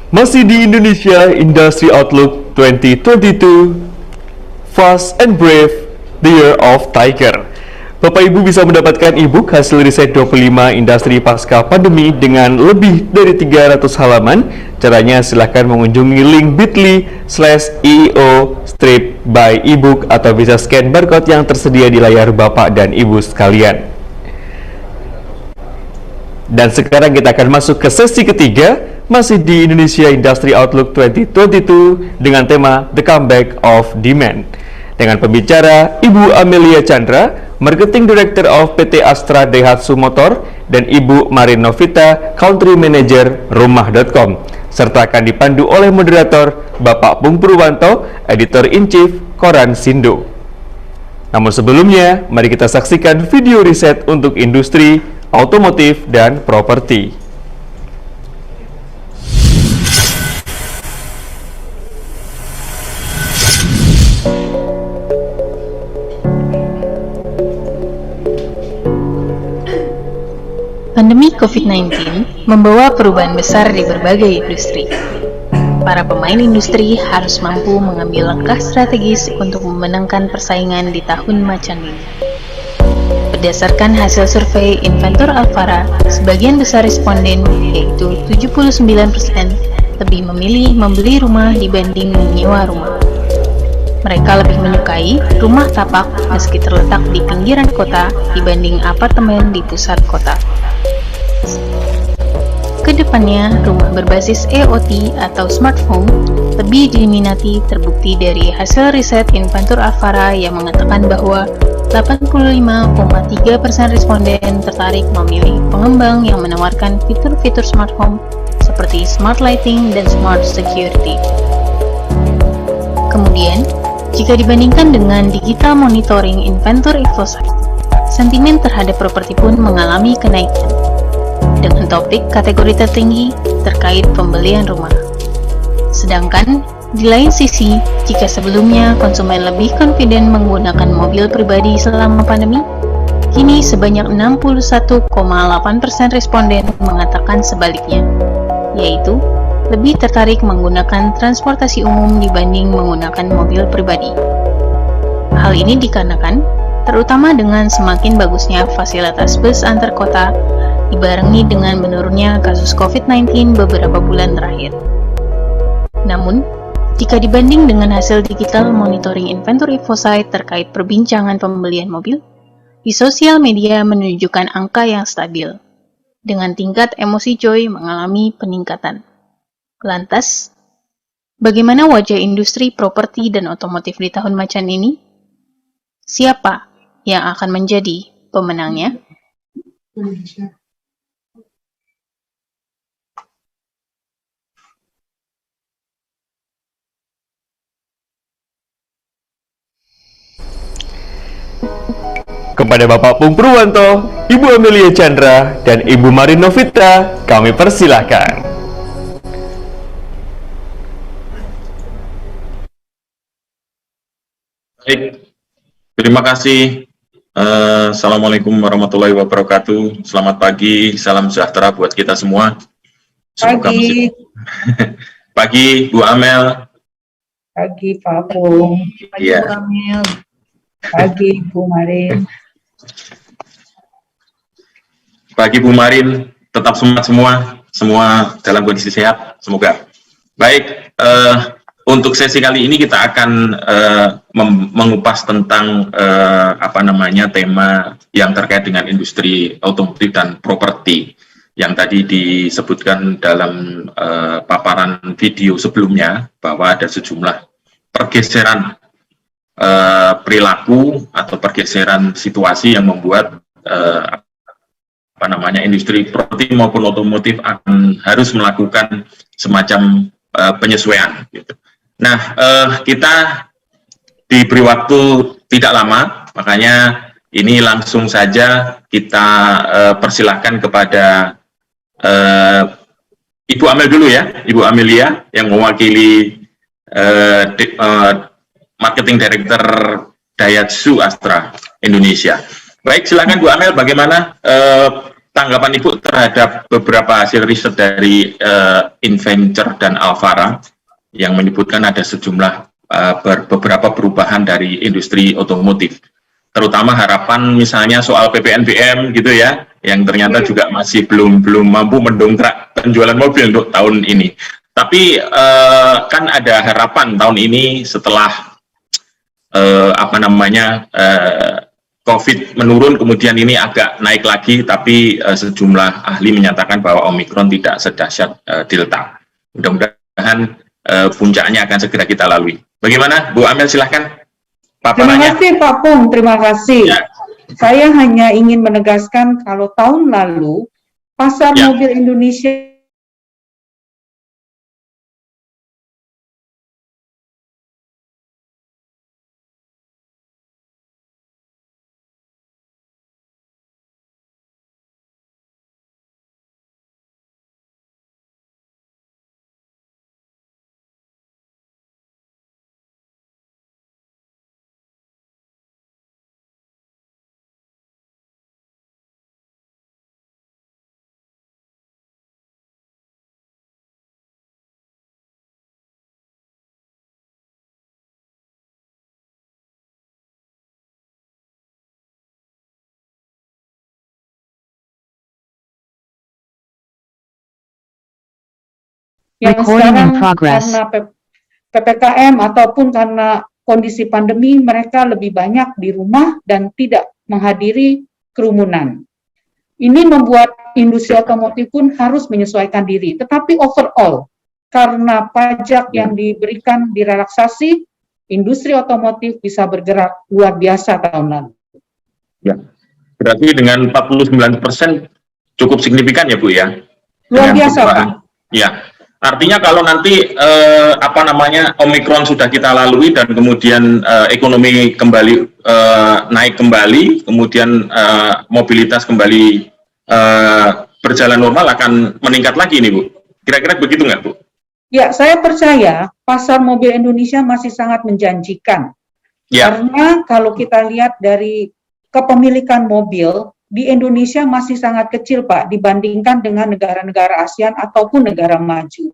Masih di Indonesia Industry Outlook 2022, Fast and Brave, The Year of Tiger. Bapak Ibu bisa mendapatkan e-book hasil riset 25 industri pasca pandemi dengan lebih dari 300 halaman. Caranya silahkan mengunjungi link bit.ly/EO strip by ebook atau bisa scan barcode yang tersedia di layar Bapak dan Ibu sekalian. Dan sekarang kita akan masuk ke sesi ketiga, masih di Indonesia Industry Outlook 2022 dengan tema The Comeback of Demand. Dengan pembicara Ibu Amelia Chandra, Marketing Director of PT Astra Daihatsu Motor, dan Ibu Marin Novita, Country Manager Rumah.com, serta akan dipandu oleh moderator Bapak Pung Purwanto, Editor-in-Chief Koran Sindo. Namun sebelumnya, mari kita saksikan video riset untuk industri, otomotif, dan properti. Pandemi COVID-19 membawa perubahan besar di berbagai industri. Para pemain industri harus mampu mengambil langkah strategis untuk memenangkan persaingan di tahun macan ini. Berdasarkan hasil survei Inventor Alvara, sebagian besar responden, yaitu 79%, lebih memilih membeli rumah dibanding menyewa rumah. Mereka lebih menyukai rumah tapak meski terletak di pinggiran kota dibanding apartemen di pusat kota. Kedepannya, rumah berbasis EOT atau smart home lebih diminati, terbukti dari hasil riset Inventor Alvara yang mengatakan bahwa 85,3% responden tertarik memilih pengembang yang menawarkan fitur-fitur smart home seperti smart lighting dan smart security. Kemudian, jika dibandingkan dengan digital monitoring Inventor Infosight, sentimen terhadap properti pun mengalami kenaikan, dengan topik kategori tertinggi terkait pembelian rumah. Sedangkan, di lain sisi, jika sebelumnya konsumen lebih confident menggunakan mobil pribadi selama pandemi, kini sebanyak 61,8% responden mengatakan sebaliknya, yaitu lebih tertarik menggunakan transportasi umum dibanding menggunakan mobil pribadi. Hal ini dikarenakan, terutama dengan semakin bagusnya fasilitas bus antar kota, dibarengi dengan menurunnya kasus COVID-19 beberapa bulan terakhir. Namun, jika dibanding dengan hasil digital monitoring Inventor Infosight terkait perbincangan pembelian mobil, di sosial media menunjukkan angka yang stabil, dengan tingkat emosi joy mengalami peningkatan. Lantas, bagaimana wajah industri properti dan otomotif di tahun macan ini? Siapa yang akan menjadi pemenangnya? Kepada Bapak Pung Purwanto, Ibu Amelia Chandra, dan Ibu Marin Novita, kami persilahkan. Baik, terima kasih. Assalamualaikum warahmatullahi wabarakatuh. Selamat pagi, salam sejahtera buat kita semua. Semoga Pagi. Pagi, Bu Amel. Pagi, Pak Pung. Pagi, Bu Amel. Pagi, Bu Marin. Pagi, Bu Marin. Tetap semangat semua dalam kondisi sehat, semoga. Baik, untuk sesi kali ini kita akan mengupas tentang tema yang terkait dengan industri otomotif dan properti yang tadi disebutkan dalam paparan video sebelumnya, bahwa ada sejumlah pergeseran perilaku atau pergeseran situasi yang membuat industri properti maupun otomotif akan harus melakukan semacam penyesuaian gitu. Nah, kita diberi waktu tidak lama, makanya ini langsung saja kita persilahkan kepada Ibu Amel dulu ya, Ibu Amelia yang mewakili Marketing Director Daihatsu Astra Indonesia. Baik, silakan Bu Amel, bagaimana tanggapan Ibu terhadap beberapa hasil riset dari Inventure dan Alvara yang menyebutkan ada sejumlah beberapa perubahan dari industri otomotif, terutama harapan misalnya soal PPNBM gitu ya, yang ternyata juga masih belum mampu mendongkrak penjualan mobil untuk tahun ini. Tapi kan ada harapan tahun ini setelah COVID menurun, kemudian ini agak naik lagi, tapi sejumlah ahli menyatakan bahwa Omikron tidak sedahsyat Delta. Mudah-mudahan puncaknya akan segera kita lalui. Bagaimana, Bu Amel, silahkan Terima paparannya. kasih Pak Pung, terima kasih. Ya. Saya hanya ingin menegaskan kalau tahun lalu pasar Ya. mobil Indonesia yang Recording in sekarang progress. karena PPKM ataupun karena kondisi pandemi, mereka lebih banyak di rumah dan tidak menghadiri kerumunan. Ini membuat industri otomotif pun harus menyesuaikan diri. Tetapi overall, karena pajak yang diberikan direlaksasi, industri otomotif bisa bergerak luar biasa tahun lalu. Ya. Berarti dengan 49% cukup signifikan ya, Bu ya? Luar Dengan biasa, perubahan. Pak. Ya. Artinya kalau nanti Omikron sudah kita lalui dan kemudian ekonomi kembali naik kembali, kemudian mobilitas kembali berjalan normal, akan meningkat lagi nih, Bu. Kira-kira begitu nggak, Bu? Ya, saya percaya pasar mobil Indonesia masih sangat menjanjikan. Ya. Karena kalau kita lihat dari kepemilikan mobil di Indonesia masih sangat kecil, Pak, dibandingkan dengan negara-negara ASEAN ataupun negara maju.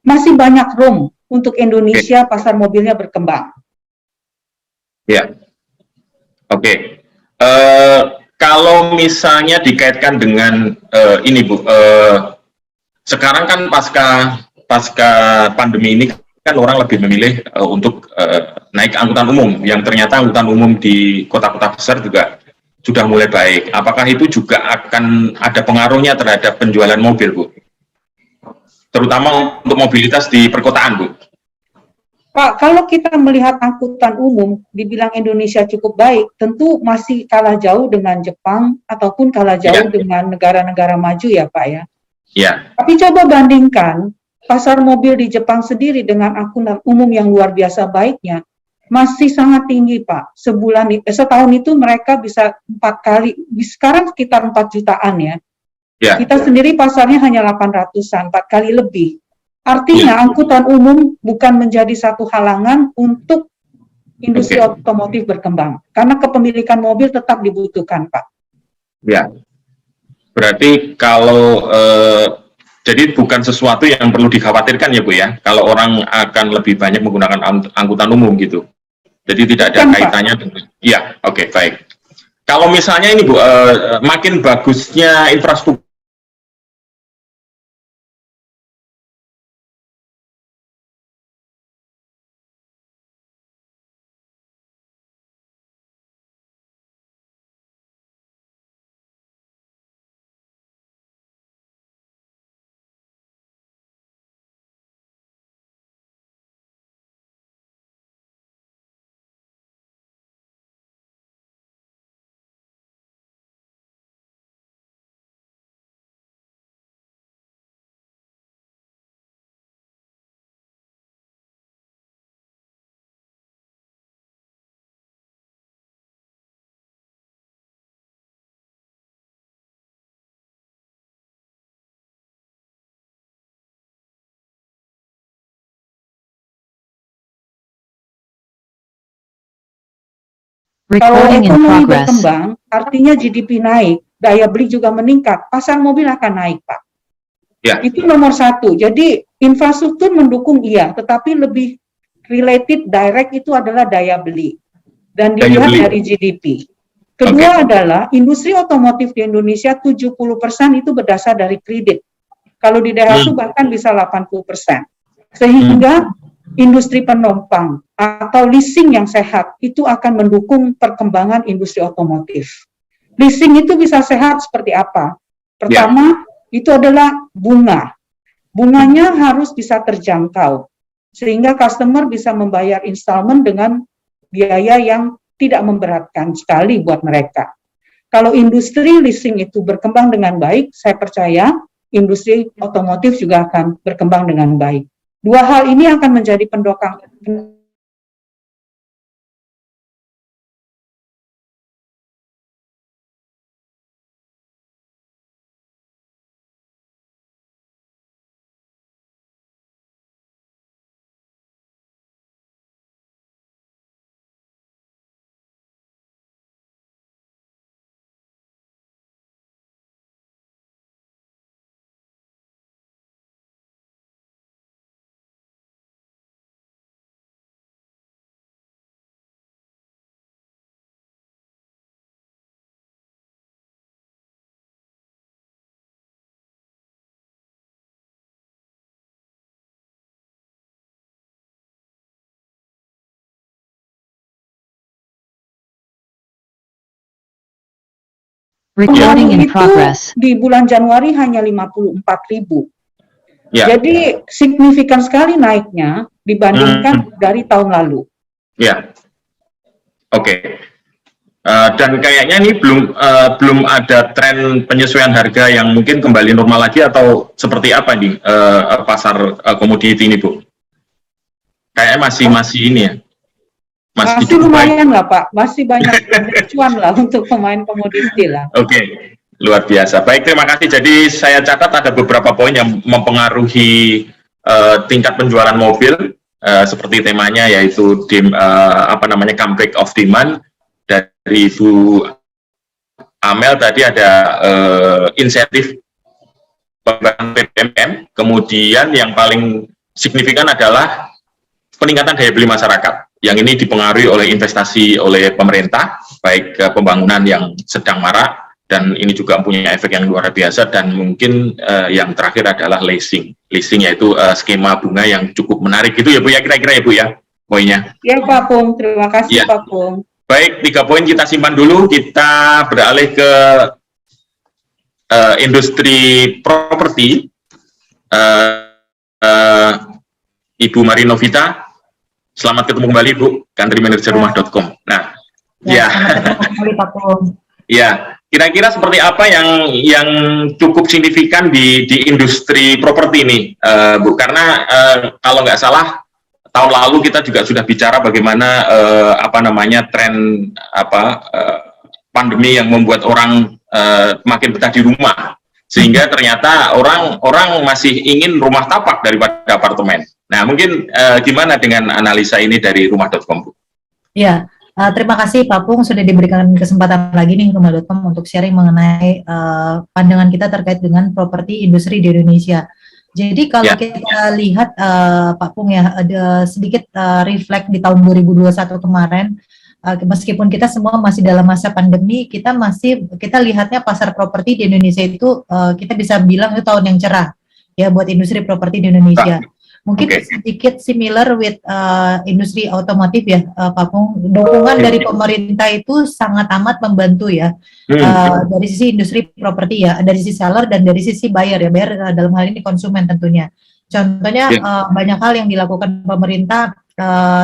Masih banyak room untuk Indonesia pasar mobilnya berkembang. Ya. Oke. Kalau misalnya dikaitkan dengan ini, Bu, sekarang kan pasca pandemi ini kan orang lebih memilih untuk naik angkutan umum, yang ternyata angkutan umum di kota-kota besar juga sudah mulai baik. Apakah itu juga akan ada pengaruhnya terhadap penjualan mobil, Bu? Terutama untuk mobilitas di perkotaan, Bu. Pak, kalau kita melihat angkutan umum, dibilang Indonesia cukup baik, tentu masih kalah jauh dengan Jepang ataupun kalah jauh dengan negara-negara maju ya, Pak ya. Ya. Tapi coba bandingkan pasar mobil di Jepang sendiri dengan angkutan umum yang luar biasa baiknya, masih sangat tinggi, Pak. Setahun itu mereka bisa 4 kali, sekarang sekitar 4 jutaan ya. Ya. Kita sendiri pasarnya hanya 800-an, 4 kali lebih. Artinya angkutan umum bukan menjadi satu halangan untuk industri otomotif berkembang. Karena kepemilikan mobil tetap dibutuhkan, Pak. Ya. Berarti kalau jadi bukan sesuatu yang perlu dikhawatirkan ya, Bu ya, kalau orang akan lebih banyak menggunakan angkutan umum gitu. Jadi tidak ada kaitannya dengan. Ya, oke, baik. Kalau misalnya ini, Bu, makin bagusnya infrastruktur Kalau Recording in ekonomi progress. berkembang, artinya GDP naik daya beli juga meningkat, pasar mobil akan naik, Pak. Ya. Itu nomor satu. Jadi infrastruktur mendukung iya, tetapi lebih related direct itu adalah daya beli dan dilihat dari GDP. Kedua adalah industri otomotif di Indonesia 70% itu berdasar dari kredit. Kalau di Daihatsu bahkan bisa 80%. Sehingga industri penumpang atau leasing yang sehat itu akan mendukung perkembangan industri otomotif. Leasing itu bisa sehat seperti apa? Pertama, itu adalah bunga. Bunganya harus bisa terjangkau, sehingga customer bisa membayar installment dengan biaya yang tidak memberatkan sekali buat mereka. Kalau industri leasing itu berkembang dengan baik, saya percaya industri otomotif juga akan berkembang dengan baik. Dua hal ini akan menjadi pendongkrak Recording in itu progress. di bulan Januari hanya 54.000. Ya. Jadi signifikan sekali naiknya dibandingkan dari tahun lalu. Ya, oke. Dan kayaknya ini belum ada tren penyesuaian harga yang mungkin kembali normal lagi atau seperti apa nih pasar komoditi ini, Bu? Kayaknya masih ini ya. Masih lumayan lah, Pak. Masih banyak cuan lah untuk pemain komoditi lah. Oke, luar biasa. Baik, terima kasih. Jadi saya catat ada beberapa poin yang mempengaruhi tingkat penjualan mobil seperti temanya yaitu comeback of demand. Dari Bu Amel tadi ada insentif PPMM, kemudian yang paling signifikan adalah peningkatan daya beli masyarakat. Yang ini dipengaruhi oleh investasi oleh pemerintah, baik pembangunan yang sedang marak, dan ini juga punya efek yang luar biasa, dan mungkin yang terakhir adalah leasing. Leasing yaitu skema bunga yang cukup menarik. Itu ya Bu ya, kira-kira ya Bu ya, poinnya. Ya Pak Pung, terima kasih Ya. Pak Pung. Baik, 3 poin kita simpan dulu, kita beralih ke industri properti. Ibu Marinovita, selamat ketemu kembali Bu, country manager rumah.com. Nah, ya, ya, kira-kira seperti apa yang cukup signifikan di industri properti ini, Bu? Karena kalau nggak salah tahun lalu kita juga sudah bicara bagaimana tren pandemi yang membuat orang makin betah di rumah, sehingga ternyata orang masih ingin rumah tapak daripada apartemen. Nah, mungkin gimana dengan analisa ini dari rumah.com, Bu? Ya, terima kasih Pak Pung sudah diberikan kesempatan lagi nih rumah.com untuk sharing mengenai pandangan kita terkait dengan properti industri di Indonesia. Jadi kalau kita lihat Pak Pung ya, ada sedikit reflect di tahun 2021 kemarin, meskipun kita semua masih dalam masa pandemi, kita lihatnya pasar properti di Indonesia itu kita bisa bilang itu tahun yang cerah ya buat industri properti di Indonesia. Mungkin sedikit similar with industri otomotif ya, Pak Pung. Dukungan dari pemerintah itu sangat amat membantu ya, dari sisi industri properti ya, dari sisi seller dan dari sisi buyer ya, buyer dalam hal ini konsumen tentunya. Contohnya banyak hal yang dilakukan pemerintah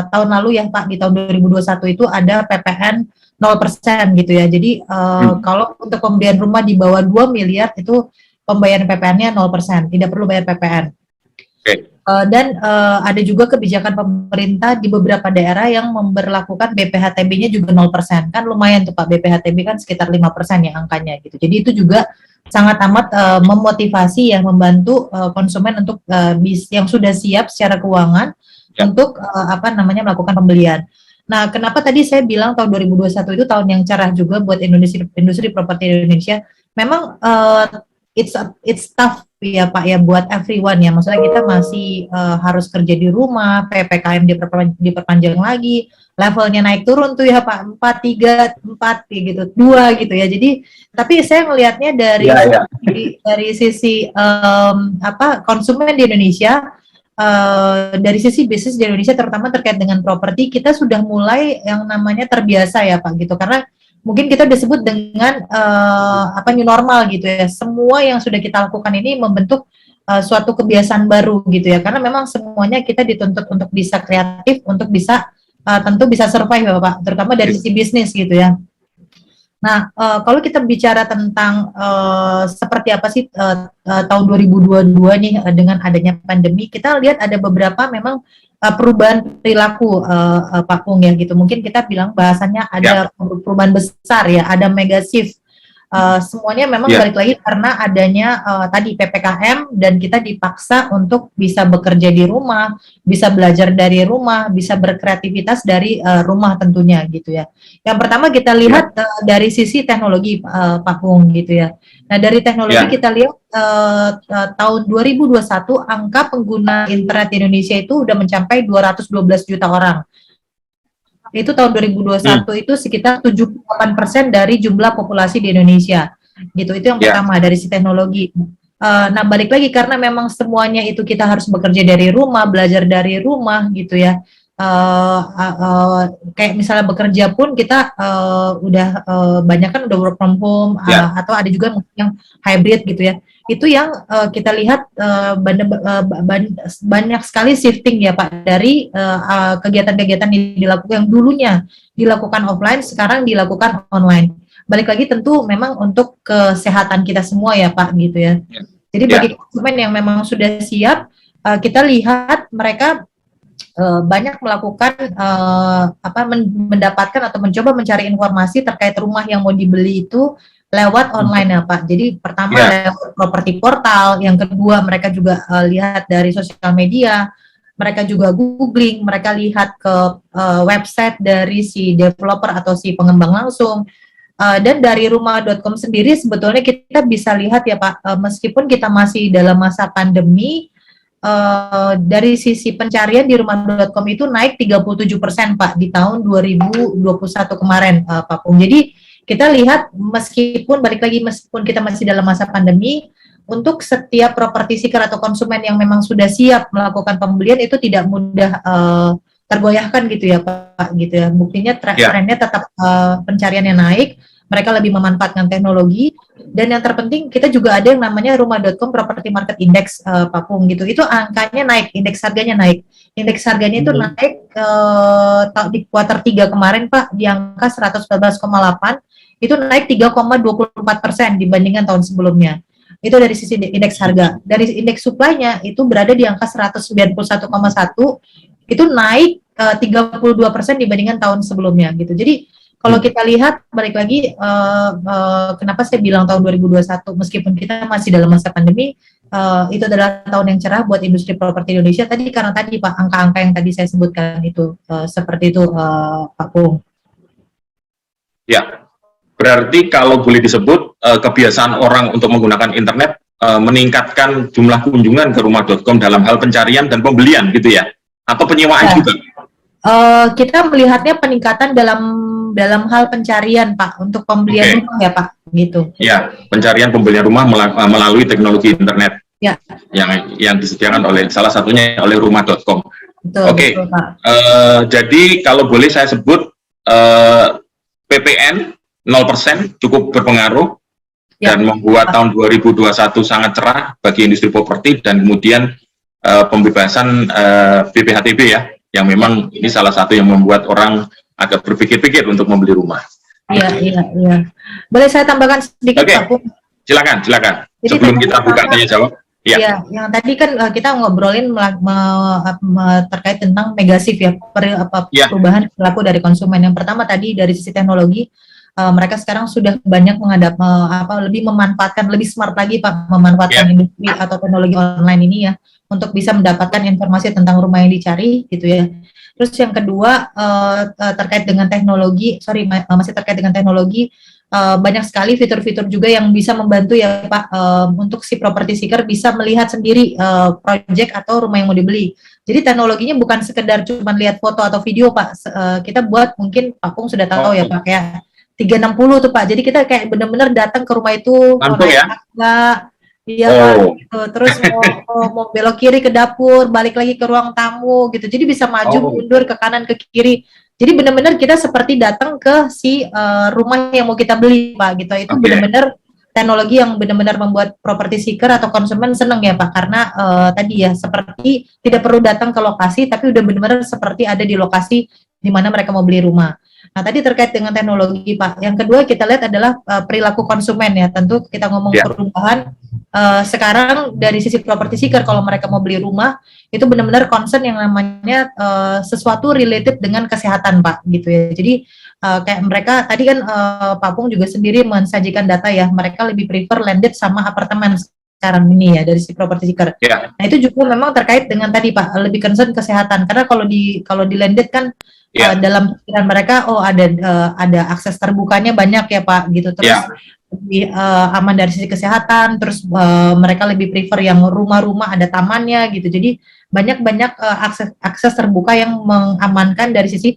tahun lalu ya Pak, di tahun 2021 itu ada PPN 0% gitu ya. Jadi kalau untuk pembelian rumah di bawah 2 miliar itu pembayaran PPN-nya 0%, tidak perlu bayar PPN. Dan ada juga kebijakan pemerintah di beberapa daerah yang memberlakukan BPHTB-nya juga 0%. Kan lumayan tuh Pak, BPHTB kan sekitar 5% ya angkanya gitu. Jadi itu juga sangat amat memotivasi ya, membantu konsumen untuk yang sudah siap secara keuangan untuk melakukan pembelian. Nah, kenapa tadi saya bilang tahun 2021 itu tahun yang cerah juga buat industri properti Indonesia? memang it's tough ya Pak ya buat everyone ya. Maksudnya kita masih harus kerja di rumah, PPKM diperpanjang lagi, levelnya naik turun tuh ya Pak, 4, 3, 4 gitu, 2 gitu ya. Jadi tapi saya melihatnya dari sisi konsumen di Indonesia, dari sisi bisnis di Indonesia terutama terkait dengan properti, kita sudah mulai yang namanya terbiasa ya Pak gitu, karena mungkin kita disebut dengan new normal gitu ya. Semua yang sudah kita lakukan ini membentuk suatu kebiasaan baru gitu ya. Karena memang semuanya kita dituntut untuk bisa kreatif, untuk bisa tentu bisa survive ya Pak, terutama dari sisi bisnis gitu ya. Nah, kalau kita bicara tentang seperti apa sih tahun 2022 nih dengan adanya pandemi, kita lihat ada beberapa memang perubahan perilaku Pak Pung ya gitu. Mungkin kita bilang bahasanya ada perubahan besar ya, ada mega shift. Semuanya memang balik lagi karena adanya tadi PPKM dan kita dipaksa untuk bisa bekerja di rumah, bisa belajar dari rumah, bisa berkreativitas dari rumah tentunya gitu ya. Yang pertama kita lihat dari sisi teknologi Pak Pung gitu ya. Nah dari teknologi kita lihat tahun 2021 angka pengguna internet di Indonesia itu udah mencapai 212 juta orang. Itu tahun 2021 itu sekitar 78% dari jumlah populasi di Indonesia. Gitu. Itu yang pertama dari si teknologi. Nah, balik lagi karena memang semuanya itu kita harus bekerja dari rumah, belajar dari rumah gitu ya. Kayak misalnya bekerja pun kita udah banyak kan udah work from home atau ada juga yang hybrid gitu ya. Itu yang kita lihat banyak sekali shifting ya Pak dari kegiatan-kegiatan yang dulunya dilakukan offline sekarang dilakukan online. Balik lagi tentu memang untuk kesehatan kita semua ya Pak gitu ya. Jadi bagi konsumen yang memang sudah siap, kita lihat mereka banyak melakukan mendapatkan atau mencoba mencari informasi terkait rumah yang mau dibeli itu lewat online ya Pak. Jadi pertama lewat properti portal, yang kedua mereka juga lihat dari sosial media, mereka juga googling, mereka lihat ke website dari si developer atau si pengembang langsung. Dan dari rumah.com sendiri sebetulnya kita bisa lihat ya Pak, meskipun kita masih dalam masa pandemi, dari sisi pencarian di rumah.com itu naik 37% Pak di tahun 2021 kemarin Pak Pung. Jadi kita lihat meskipun kita masih dalam masa pandemi, untuk setiap properti seeker atau konsumen yang memang sudah siap melakukan pembelian itu tidak mudah tergoyahkan gitu ya Pak gitu ya. Buktinya trennya tetap pencariannya naik, mereka lebih memanfaatkan teknologi, dan yang terpenting kita juga ada yang namanya rumah.com Property Market Index Pak Pung gitu. Itu angkanya naik, indeks harganya naik. Indeks harganya itu naik di kuartal 3 kemarin Pak di angka 114,8, itu naik 3,24% dibandingkan tahun sebelumnya. Itu dari sisi indeks harga. Dari indeks supply-nya itu berada di angka 191,1, itu naik 32% dibandingkan tahun sebelumnya gitu. Jadi kalau kita lihat balik lagi kenapa saya bilang tahun 2021 meskipun kita masih dalam masa pandemi, itu adalah tahun yang cerah buat industri properti Indonesia tadi karena tadi Pak angka-angka yang tadi saya sebutkan itu seperti itu Pak Pung. Ya, berarti kalau boleh disebut kebiasaan orang untuk menggunakan internet meningkatkan jumlah kunjungan ke rumah.com dalam hal pencarian dan pembelian gitu ya, atau penyewaan juga. Kita melihatnya peningkatan dalam hal pencarian Pak untuk pembelian rumah ya Pak gitu. Ya, pencarian pembelian rumah melalui teknologi internet. Ya. Yang disediakan oleh salah satunya oleh rumah.com. Oke. Jadi kalau boleh saya sebut PPN 0% cukup berpengaruh dan membuat tahun 2021 sangat cerah bagi industri properti, dan kemudian pembebasan BPHTB ya, yang memang ini salah satu yang membuat orang agak berpikir-pikir untuk membeli rumah. Iya. Boleh saya tambahkan sedikit Pak Pung? Silakan. Jadi, sebelum kita buka tanya jawab. Iya, yang tadi kan kita ngobrolin terkait tentang mega shift ya, perubahan perilaku dari konsumen. Yang pertama tadi dari sisi teknologi, mereka sekarang sudah banyak lebih memanfaatkan, lebih smart lagi Pak, memanfaatkan industri atau teknologi online ini ya, untuk bisa mendapatkan informasi tentang rumah yang dicari gitu ya. Terus yang kedua terkait dengan teknologi, masih terkait dengan teknologi, banyak sekali fitur-fitur juga yang bisa membantu ya Pak, untuk si property seeker bisa melihat sendiri project atau rumah yang mau dibeli. Jadi teknologinya bukan sekedar cuma lihat foto atau video Pak. Kita buat, mungkin Pak Pung sudah tahu ya Pak, kayak 360 tuh Pak. Jadi kita kayak benar-benar datang ke rumah itu, mau Langsung ya? naik tangga, iya Pak, gitu. Terus mau belok kiri ke dapur, balik lagi ke ruang tamu gitu. Jadi bisa maju, mundur, ke kanan, ke kiri. Jadi benar-benar kita seperti datang ke si rumah yang mau kita beli Pak gitu. Itu benar-benar teknologi yang benar-benar membuat property seeker atau konsumen seneng ya Pak, karena tadi ya seperti tidak perlu datang ke lokasi, tapi udah benar-benar seperti ada di lokasi di mana mereka mau beli rumah. Nah tadi terkait dengan teknologi Pak. Yang kedua kita lihat adalah perilaku konsumen ya. Tentu kita ngomong perubahan. Sekarang dari sisi property seeker, kalau mereka mau beli rumah itu benar-benar concern yang namanya sesuatu related dengan kesehatan Pak gitu ya. Jadi kayak mereka tadi kan Pak Pung juga sendiri mensajikan data ya, mereka lebih prefer landed sama apartemen sekarang ini ya dari si property seeker. Nah itu juga memang terkait dengan tadi Pak, lebih concern kesehatan, karena kalau di landed kan dalam pikiran mereka ada akses terbukanya banyak ya Pak gitu, terus lebih aman dari sisi kesehatan, terus mereka lebih prefer yang rumah-rumah ada tamannya gitu. Jadi banyak akses terbuka yang mengamankan dari sisi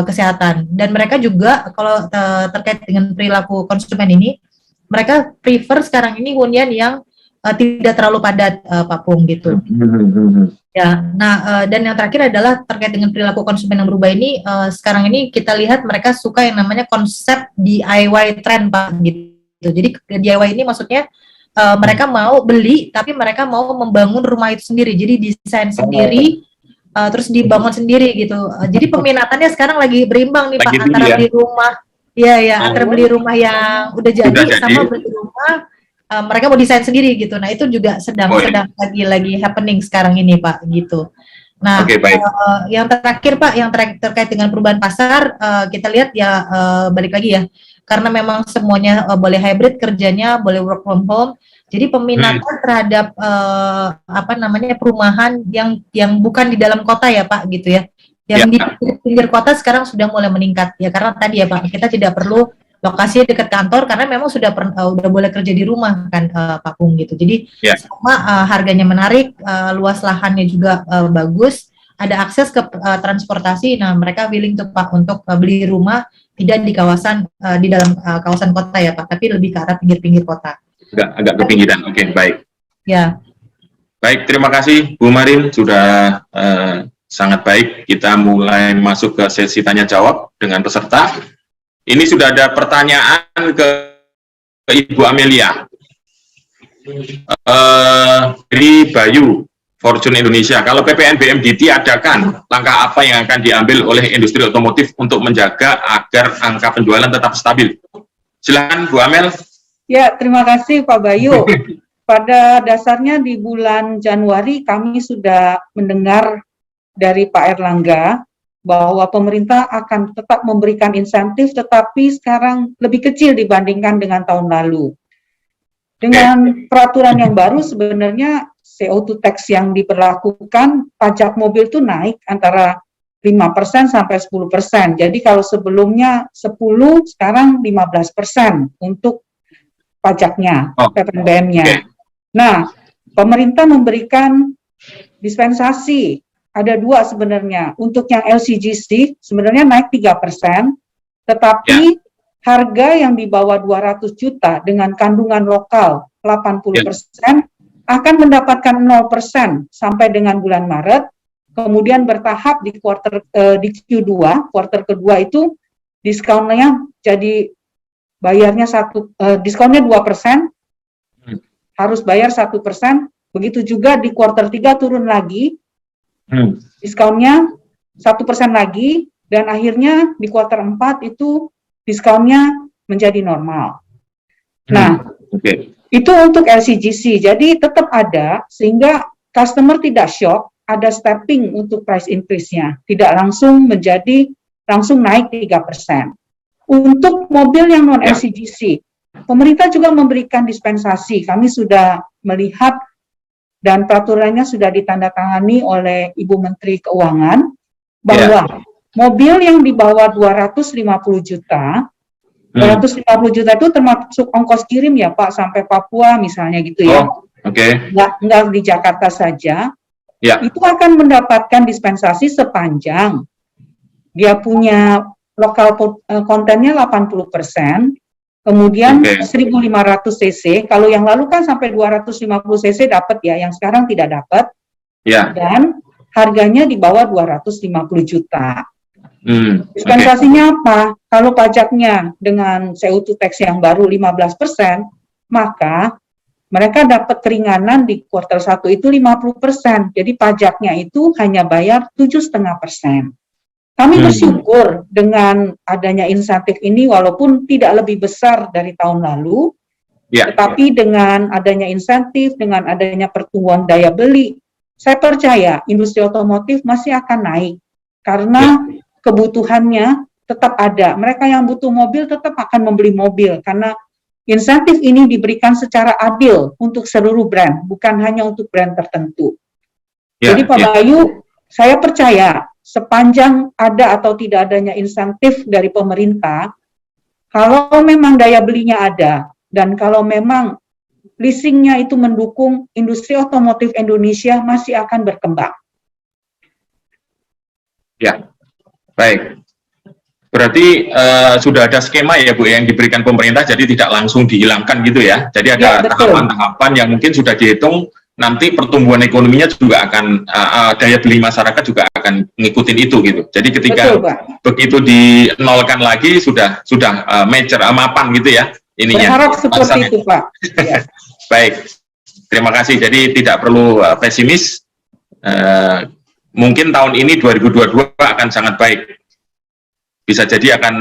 kesehatan. Dan mereka juga kalau terkait dengan perilaku konsumen ini, mereka prefer sekarang ini hunian yang tidak terlalu padat Pak Pung gitu. Ya, nah dan yang terakhir adalah terkait dengan perilaku konsumen yang berubah ini, sekarang ini kita lihat mereka suka yang namanya konsep DIY trend Pak gitu. Jadi DIY ini maksudnya mereka mau beli tapi mereka mau membangun rumah itu sendiri. Jadi desain sendiri, terus dibangun sendiri gitu. Jadi peminatannya sekarang lagi berimbang nih Pak, antara beli rumah, antara beli rumah yang udah jadi sama beli rumah mereka mau desain sendiri gitu. Nah itu juga sedang lagi happening sekarang ini Pak gitu. Nah yang terakhir Pak, yang terkait dengan perubahan pasar, kita lihat ya balik lagi ya, karena memang semuanya boleh hybrid kerjanya, boleh work from home. Jadi peminatan terhadap perumahan yang bukan di dalam kota ya Pak gitu ya. Yang di pinggir kota sekarang sudah mulai meningkat ya, karena tadi ya Pak, kita tidak perlu lokasi dekat kantor karena memang sudah boleh kerja di rumah kan Pak Pung gitu. Jadi sama harganya menarik, luas lahannya juga bagus, ada akses ke transportasi. Nah mereka willing tuh Pak untuk beli rumah tidak di kawasan di dalam kawasan kota ya Pak, tapi lebih ke arah pinggir-pinggir kota. Agak ke pinggiran. Baik. Ya. Baik, terima kasih Bu Marin, sudah sangat baik. Kita mulai masuk ke sesi tanya jawab dengan peserta. Ini sudah ada pertanyaan ke Ibu Amelia dari Bayu Fortune Indonesia. Kalau PPNBM ditiadakan, langkah apa yang akan diambil oleh industri otomotif untuk menjaga agar angka penjualan tetap stabil? Silakan Bu Amel. Ya, terima kasih Pak Bayu. Pada dasarnya di bulan Januari kami sudah mendengar dari Pak Erlangga bahwa pemerintah akan tetap memberikan insentif, tetapi sekarang lebih kecil dibandingkan dengan tahun lalu. Dengan peraturan yang baru, sebenarnya CO2 tax yang diberlakukan, pajak mobil itu naik antara 5% sampai 10%. Jadi kalau sebelumnya 10, sekarang 15% untuk pajaknya, PPNBM-nya. Nah, pemerintah memberikan dispensasi. Ada dua sebenarnya. Untuk yang LCGC sebenarnya naik 3%, tetapi harga yang di bawah 200 juta dengan kandungan lokal 80% akan mendapatkan 0% sampai dengan bulan Maret. Kemudian bertahap di di Q2, kuartal kedua itu diskonnya jadi bayarnya diskonnya 2%, harus bayar 1%. Begitu juga di kuartal 3 turun lagi. Diskonnya 1% lagi, dan akhirnya di kuartal 4 itu diskonnya menjadi normal. Nah, itu untuk LCGC, jadi tetap ada sehingga customer tidak shock, ada stepping untuk price increase-nya, tidak langsung naik 3%. Untuk mobil yang non LCGC, pemerintah juga memberikan dispensasi. Kami sudah melihat dan peraturannya sudah ditandatangani oleh Ibu Menteri Keuangan bahwa mobil yang di bawah 250 juta 250 juta itu termasuk ongkos kirim ya Pak, sampai Papua misalnya gitu ya. Oke. Nggak di Jakarta saja. Ya. Itu akan mendapatkan dispensasi sepanjang dia punya lokal kontennya 80%, kemudian 1.500 cc. Kalau yang lalu kan sampai 250 cc dapat ya, yang sekarang tidak dapat. Ya. Dan harganya di bawah 250 juta. Dispensasinya apa? Kalau pajaknya dengan CO2 tax yang baru 15%, maka mereka dapat keringanan di kuartal 1 itu 50%. Jadi pajaknya itu hanya bayar 7,5%. Kami bersyukur dengan adanya insentif ini, walaupun tidak lebih besar dari tahun lalu, tetapi dengan adanya insentif, dengan adanya pertumbuhan daya beli, saya percaya industri otomotif masih akan naik karena kebutuhannya tetap ada. Mereka yang butuh mobil tetap akan membeli mobil karena insentif ini diberikan secara adil untuk seluruh brand, bukan hanya untuk brand tertentu. Jadi Pak Bayu, saya percaya sepanjang ada atau tidak adanya insentif dari pemerintah, kalau memang daya belinya ada dan kalau memang leasingnya itu mendukung, industri otomotif Indonesia masih akan berkembang. Ya. Baik, berarti sudah ada skema ya Bu yang diberikan pemerintah, jadi tidak langsung dihilangkan gitu ya. Jadi ada tahapan-tahapan yang mungkin sudah dihitung, nanti pertumbuhan ekonominya juga akan, daya beli masyarakat juga akan ngikutin itu gitu. Jadi ketika begitu dinolkan lagi sudah major mapan gitu ya ininya. Berharap seperti itu Pak. Ya. Baik, terima kasih. Jadi tidak perlu pesimis. Mungkin tahun ini 2022 akan sangat baik. Bisa jadi akan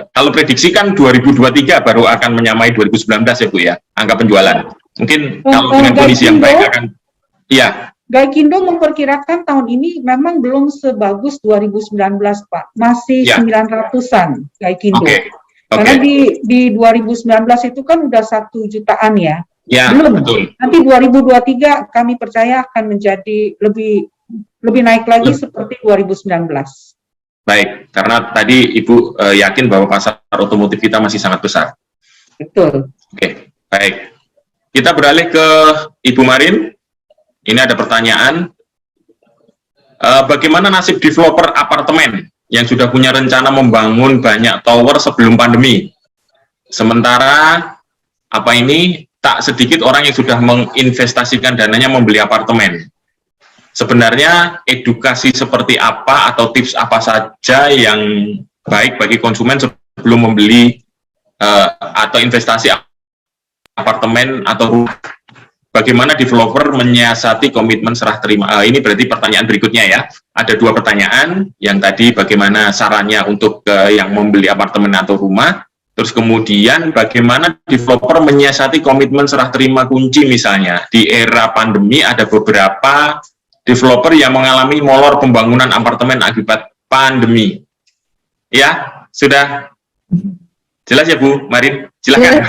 kalau prediksi kan 2023 baru akan menyamai 2019 ya Bu ya, angka penjualan. Mungkin kalau dengan kondisi yang baik akan Gaikindo memperkirakan tahun ini memang belum sebagus 2019 Pak. Masih 900-an Gaikindo. Karena di 2019 itu kan udah 1 jutaan ya. Ya, belum. Betul. Nanti 2023 kami percaya akan menjadi lebih naik lagi seperti 2019. Baik, karena tadi Ibu yakin bahwa pasar otomotif kita masih sangat besar. Betul. Oke, baik. Kita beralih ke Ibu Marin. Ini ada pertanyaan. Bagaimana nasib developer apartemen yang sudah punya rencana membangun banyak tower sebelum pandemi? Sementara tak sedikit orang yang sudah menginvestasikan dananya membeli apartemen. Sebenarnya edukasi seperti apa atau tips apa saja yang baik bagi konsumen sebelum membeli atau investasi apartemen atau rumah? Bagaimana developer menyiasati komitmen serah terima? Ini berarti pertanyaan berikutnya ya. Ada 2 pertanyaan. Yang tadi bagaimana sarannya untuk yang membeli apartemen atau rumah. Terus kemudian bagaimana developer menyiasati komitmen serah terima kunci misalnya. Di era pandemi ada beberapa developer yang mengalami molor pembangunan apartemen akibat pandemi. Ya, sudah jelas ya Bu Marin? Silakan.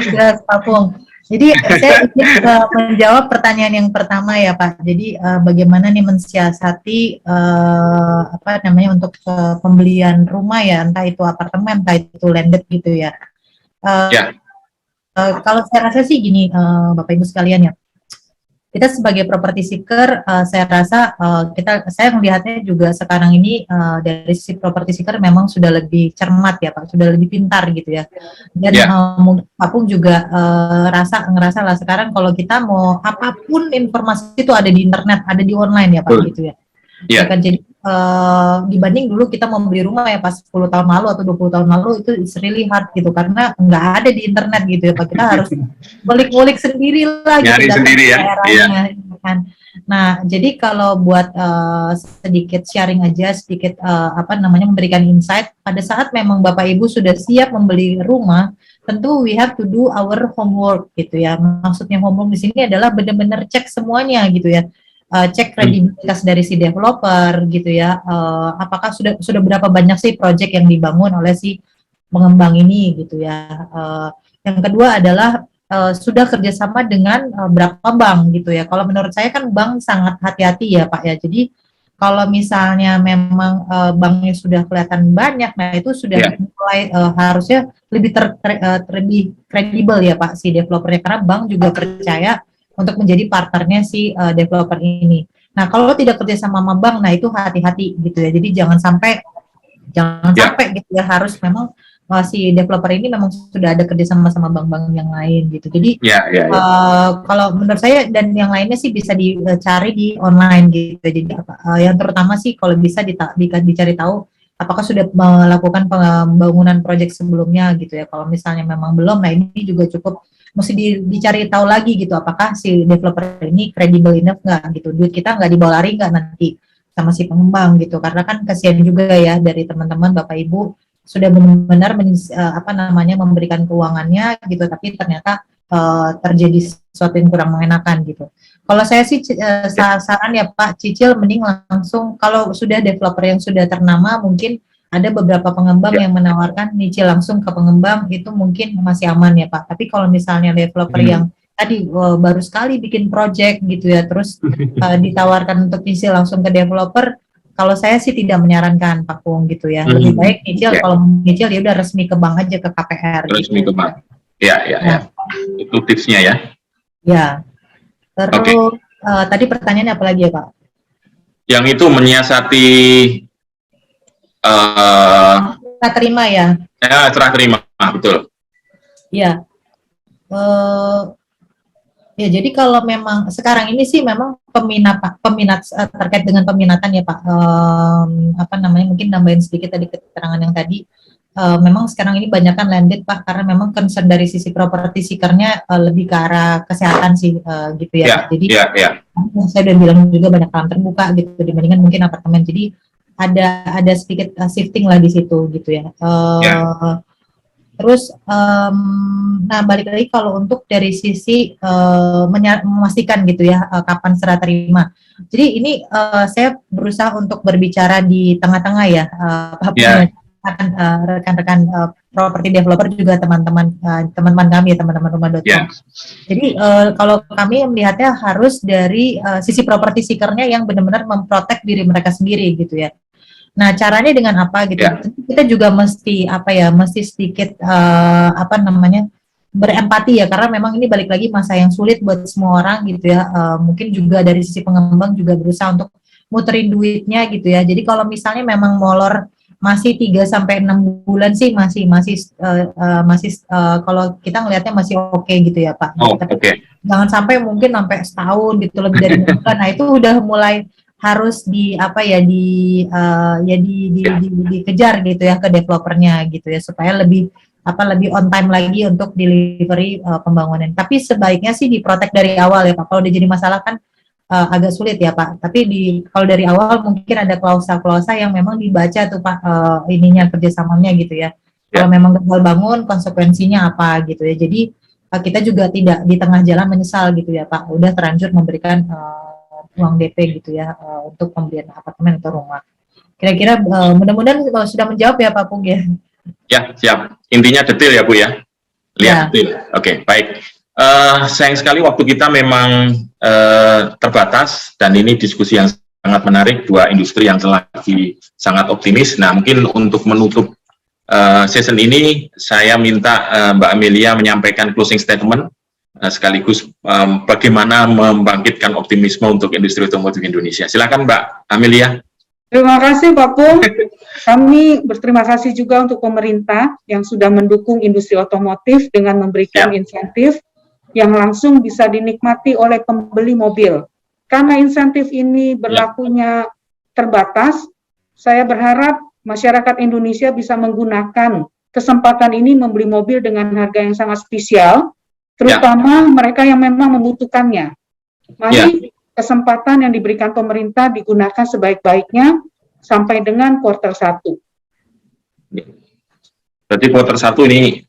Jelas Pak Pung. Jadi saya ingin menjawab pertanyaan yang pertama ya Pak. Jadi bagaimana nih mensiasati untuk pembelian rumah ya, entah itu apartemen, entah itu landed gitu ya. Kalau saya rasa sih gini Bapak Ibu sekalian ya. Kita sebagai property seeker, saya rasa saya melihatnya juga sekarang ini dari sisi property seeker memang sudah lebih cermat ya Pak, sudah lebih pintar gitu ya. Dan mungkin Pak Pung juga ngerasa lah sekarang kalau kita mau apapun informasi itu ada di internet, ada di online ya Pak gitu ya. Jadi dibanding dulu kita mau beli rumah ya pas 10 tahun lalu atau 20 tahun lalu itu it's really hard gitu karena nggak ada di internet gitu ya Pak, kita harus ngulik-ngulik sendiri lah gitu sendiri ya. Kan. Nah jadi kalau buat sedikit sharing aja sedikit memberikan insight pada saat memang Bapak Ibu sudah siap membeli rumah, tentu we have to do our homework gitu ya. Maksudnya homework di sini adalah benar-benar cek semuanya gitu ya. Cek kredibilitas dari si developer gitu ya, apakah sudah berapa banyak sih proyek yang dibangun oleh si pengembang ini gitu ya. Yang kedua adalah sudah kerjasama dengan berapa bank gitu ya. Kalau menurut saya kan bank sangat hati-hati ya Pak ya. Jadi kalau misalnya memang banknya sudah kelihatan banyak, nah itu sudah mulai harusnya lebih kredibel ya Pak si developernya, karena bank juga percaya untuk menjadi partnernya si developer ini. Nah kalau tidak kerja sama bank, nah itu hati-hati gitu ya. Jadi jangan sampai gitu ya, harus memang si developer ini memang sudah ada kerjasama sama bank-bank yang lain gitu. Jadi kalau menurut saya dan yang lainnya sih bisa dicari di online gitu. Jadi yang terutama sih kalau bisa dicari tahu apakah sudah melakukan pembangunan proyek sebelumnya gitu ya. Kalau misalnya memang belum, nah ini juga cukup mesti dicari tahu lagi gitu, apakah si developer ini credible enough nggak gitu, duit kita nggak dibawa lari nggak nanti sama si pengembang gitu, karena kan kasihan juga ya dari teman-teman Bapak Ibu sudah benar-benar memberikan keuangannya gitu, tapi ternyata terjadi sesuatu yang kurang mengenakan gitu. Kalau saya sih saran ya Pak, cicil mending langsung, kalau sudah developer yang sudah ternama, mungkin ada beberapa pengembang yang menawarkan nyicil langsung ke pengembang, itu mungkin masih aman ya Pak. Tapi kalau misalnya developer yang tadi baru sekali bikin project gitu ya, terus ditawarkan untuk nyicil langsung ke developer, kalau saya sih tidak menyarankan Pak Pung gitu ya. Lebih baik nyicil, kalau nyicil ya udah resmi ke bank aja, ke KPR. Resmi gitu. ke bank. Ya. Itu tipsnya ya. Ya. Terus tadi pertanyaannya apa lagi ya Pak? Yang itu menyiasati serah terima ya? Serah terima, betul. Ya. Ya, jadi kalau memang sekarang ini sih memang peminat terkait dengan peminatan ya Pak, mungkin nambahin sedikit tadi keterangan yang tadi, memang sekarang ini banyak kan landed Pak, karena memang concern dari sisi property seeker-nya lebih ke arah kesehatan sih gitu ya. Jadi saya udah bilang juga banyak kolam terbuka gitu dibandingkan mungkin apartemen, jadi ada sedikit shifting lah di situ gitu ya. Terus, nah balik lagi kalau untuk dari sisi memastikan gitu ya kapan serah terima. Jadi ini saya berusaha untuk berbicara di tengah-tengah ya, rekan-rekan property developer juga teman-teman kami ya, teman-teman rumah.com. Jadi kalau kami melihatnya harus dari sisi property seeker-nya yang benar-benar memprotek diri mereka sendiri gitu ya. Nah, caranya dengan apa gitu? Kita juga mesti sedikit berempati ya, karena memang ini balik lagi masa yang sulit buat semua orang gitu ya. Mungkin juga dari sisi pengembang juga berusaha untuk muterin duitnya gitu ya. Jadi kalau misalnya memang molor masih 3 sampai 6 bulan sih masih kalau kita ngelihatnya masih oke gitu ya Pak. Jangan sampai mungkin sampai setahun gitu, lebih dari bulan. Nah, itu udah mulai harus dikejar gitu ya ke developernya gitu ya, supaya lebih on time lagi untuk delivery pembangunan. Tapi sebaiknya sih diprotek dari awal ya Pak. Kalau udah jadi masalah kan agak sulit ya Pak. Tapi kalau dari awal mungkin ada klausa-klausa yang memang dibaca tuh Pak, kerjasamanya gitu ya. Kalau memang gagal bangun konsekuensinya apa gitu ya. Jadi kita juga tidak di tengah jalan menyesal gitu ya Pak. Udah terlanjur memberikan uang DP gitu ya untuk pembelian apartemen atau rumah. Kira-kira mudah-mudahan sudah menjawab ya Pak Pung ya. Ya, siap. Intinya detail ya Bu ya. Lihat detail. Oke, baik. Sayang sekali waktu kita memang terbatas, dan ini diskusi yang sangat menarik, dua industri yang lagi sangat optimis. Nah, mungkin untuk menutup session ini, saya minta Mbak Amelia menyampaikan closing statement, sekaligus bagaimana membangkitkan optimisme untuk industri otomotif Indonesia. Silakan Mbak Amelia. Terima kasih Pak Pung. Kami berterima kasih juga untuk pemerintah yang sudah mendukung industri otomotif dengan memberikan insentif yang langsung bisa dinikmati oleh pembeli mobil. Karena insentif ini berlakunya terbatas, saya berharap masyarakat Indonesia bisa menggunakan kesempatan ini membeli mobil dengan harga yang sangat spesial, terutama mereka yang memang membutuhkannya. Mari kesempatan yang diberikan pemerintah digunakan sebaik-baiknya sampai dengan kuartal 1. Berarti kuartal 1 ini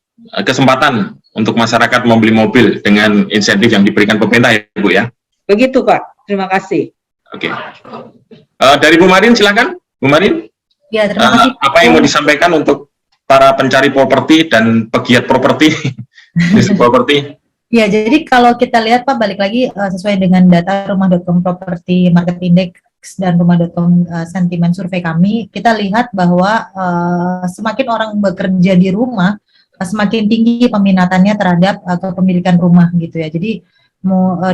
kesempatan untuk masyarakat membeli mobil dengan insentif yang diberikan pemerintah ya Bu ya? Begitu Pak, terima kasih. Oke. Dari Bu Marin silakan, Bu Marin. Ya, terima kasih. Apa yang mau disampaikan untuk para pencari properti dan pegiat properti? Properti. Ya, jadi kalau kita lihat Pak, balik lagi sesuai dengan data rumah.com Property Market Index Index dan Rumah.com sentimen survei kami, kita lihat bahwa semakin orang bekerja di rumah, semakin tinggi peminatannya terhadap kepemilikan rumah gitu ya. Jadi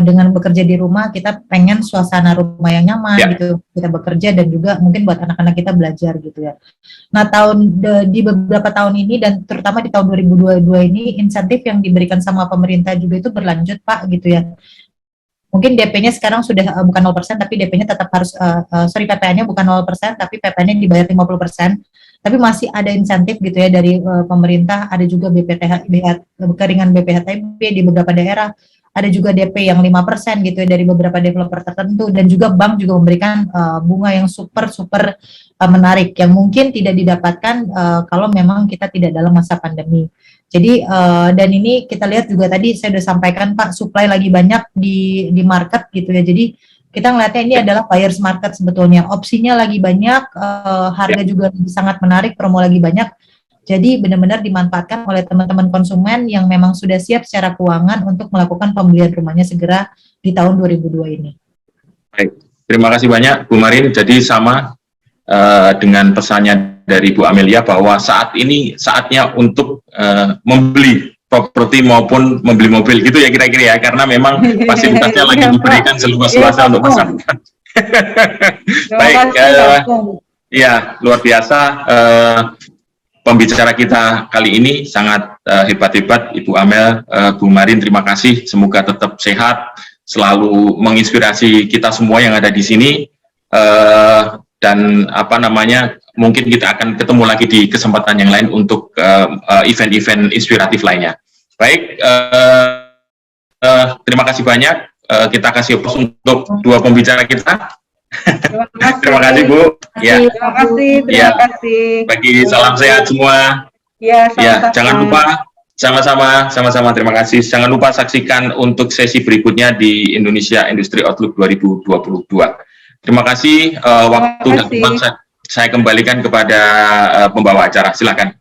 dengan bekerja di rumah kita pengen suasana rumah yang nyaman gitu, kita bekerja dan juga mungkin buat anak-anak kita belajar gitu ya. Nah di beberapa tahun ini dan terutama di tahun 2022 ini insentif yang diberikan sama pemerintah juga itu berlanjut Pak gitu ya. Mungkin DP-nya sekarang sudah bukan 0% tapi DP-nya tetap harus PPN-nya bukan 0% tapi PPN-nya dibayar 50%. Tapi masih ada insentif gitu ya dari pemerintah, ada juga keringan BPHTB di beberapa daerah. Ada juga DP yang 5% gitu ya dari beberapa developer tertentu, dan juga bank juga memberikan bunga yang super menarik yang mungkin tidak didapatkan kalau memang kita tidak dalam masa pandemi. Jadi dan ini kita lihat juga tadi saya sudah sampaikan Pak, supply lagi banyak di market gitu ya. Jadi kita ngelihatnya ini adalah buyer's market sebetulnya. Opsinya lagi banyak, harga juga sangat menarik, promo lagi banyak. Jadi benar-benar dimanfaatkan oleh teman-teman konsumen yang memang sudah siap secara keuangan untuk melakukan pembelian rumahnya segera di tahun 2002 ini. Baik, terima kasih banyak Bu Marin. Jadi sama dengan pesannya dari Bu Amelia bahwa saat ini saatnya untuk membeli properti maupun membeli mobil gitu ya kira-kira ya, karena memang fasilitasnya lagi diberikan seluas-luasnya untuk masyarakat. Baik, ya luar biasa. Pembicara kita kali ini sangat hebat-hebat, Ibu Amel, Bu Marin, terima kasih. Semoga tetap sehat, selalu menginspirasi kita semua yang ada di sini. Dan mungkin kita akan ketemu lagi di kesempatan yang lain untuk event-event inspiratif lainnya. Baik, terima kasih banyak. Kita kasih applause untuk dua pembicara kita. Terima kasih Bu. Ya. Terima kasih. Bagi salam sehat semua. Ya, jangan lupa sama-sama terima kasih. Jangan lupa saksikan untuk sesi berikutnya di Indonesia Industry Outlook 2022. Terima kasih. Waktu dan tempat saya kembalikan kepada pembawa acara. Silakan.